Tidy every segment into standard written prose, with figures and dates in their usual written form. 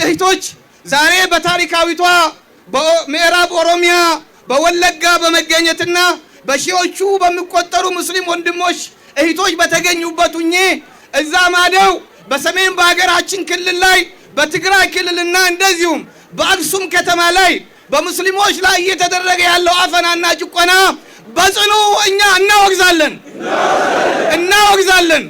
እህቶች ዛሬ በታሪካዊቷ በምዕራብ ኦሮሚያ በወለጋ በመገኘትና በሺዎቹ በሚቆጠሩ ሙስሊም ወንድሞች እህቶች በተገኙበት ሁኜ እዛ ማደው በሰሜን በሀገራችን ክልል ላይ በትግራይ ክልልና እንደዚሁም በአክሱም ከተማ ላይ በሙስሊሞች ላይ እየተደረገ ያለው አፈናና ጭቆና በጽኑ እኛ እናወግዛለን።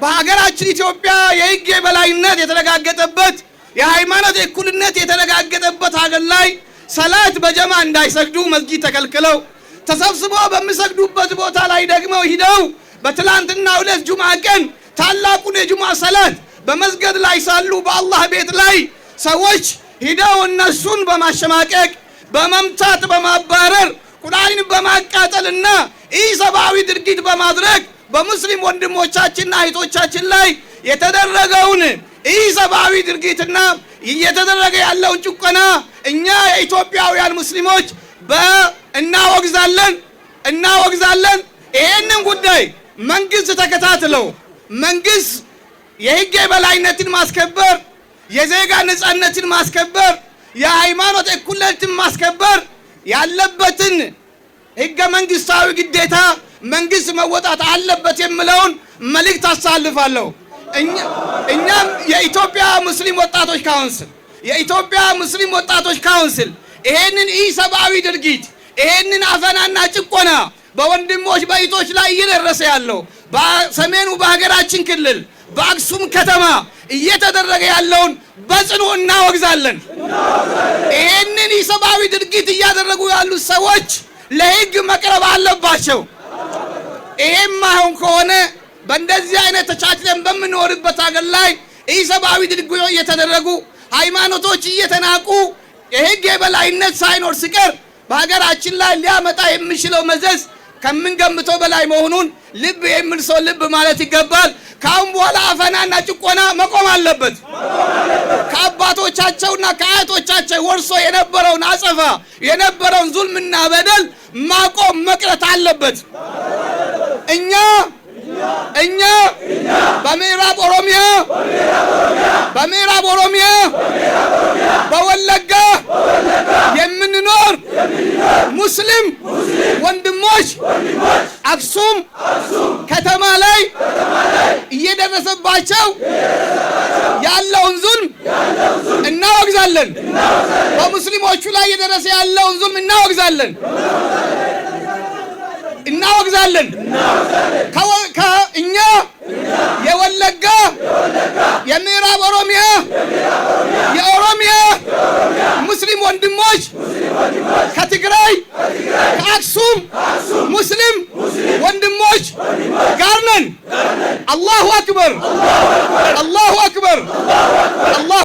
በሀገራችን ኢትዮጵያ የሕግ የበላይነት የተረጋገጠበት የሃይማኖት እኩልነት የተረጋገጠበት ሀገር ላይ ሰላት በጀማ እንዳይሰግዱ መስጊድ ተከልክለው ተሰብስበው በሚሰግዱበት ቦታ ላይ ደግሞ ሂደው በትላንትናው ዕለት ጁምዓ ቀን ታላቁን የጁምዓ ሰላት በመስገድ ላይ ሳሉ በአላህ ቤት ላይ ሰዎች ሂደው እነሱን በማሸማቀቅ በመምታት በማባረር ቁርአንን በማቃጠልና ኢሰብአዊ ድርጊት በማድረግ በሙስሊም ወንድሞቻችንና እህቶቻችን ላይ የተደረገውን ኢሰብአዊ ድርጊትና እየተደረገ ያለውን ጭቆና እኛ የኢትዮጵያውያን ሙስሊሞች እናወግዛለን። ይሄንን ጉዳይ መንግስት ተከታትለው መንግስት የሕግ የበላይነትን ማስከበር፣ የዜጋ ነጻነትን ማስከበር፣ የሃይማኖት እኩልነትን ማስከበር ያለበትን ሕገ መንግስታዊ ግዴታ መንግስት መወጣት አለበት የሚለውን መልእክት አሳልፋለሁ። እኛም የኢትዮጵያ ሙስሊም ወጣቶች ካውንስል ይሄንን ኢሰብአዊ ድርጊት ይሄንን አፈናና ጭቆና በወንድሞች በእህቶች ላይ እየደረሰ ያለው በሰሜኑ በሀገራችን ክልል በአክሱም ከተማ እየተደረገ ያለውን በጽኑ እናወግዛለን። ይሄንን ኢሰብአዊ ድርጊት እያደረጉ ያሉ ሰዎች ለሕግ መቅረብ አለባቸው። ይሄም ማይሆን ከሆነ በእንደዚህ አይነት ተቻችለን በምንኖርበት ሀገር ላይ ኢሰብአዊ ድርጊቶች እየተደረጉ ሃይማኖቶች እየተናቁ የሕግ የበላይነት ሳይኖር ሲቀር በሀገራችን ላይ ሊያመጣ የሚችለው መዘዝ ከምንገምተው በላይ መሆኑን ልብ የሚል ሰው ልብ ማለት ይገባል። ካሁን በኋላ አፈናና ጭቆና መቆም አለበት። ከአባቶቻቸውና ከአያቶቻቸው ወርሶ የነበረውን አጸፋ የነበረውን ዙልምና በደል ማቆም መቅረት አለበት። እኛ በምዕራብ ኦሮሚያ በወለጋ የምንኖር ሙስሊም ወንድሞች አክሱም ከተማ ላይ እየደረሰባቸው ያለውን ዙልም እናወግዛለን። በሙስሊሞቹ ላይ እየደረሰ ያለውን ዙልም እናወግዛለን። እኛ የወለጋ የምዕራብ ኦሮሚያ የኦሮሚያ ሙስሊም ወንድሞች ከትግራይ ከአክሱም ሙስሊም ወንድሞች ጋር ነን። አላሁ አክበር።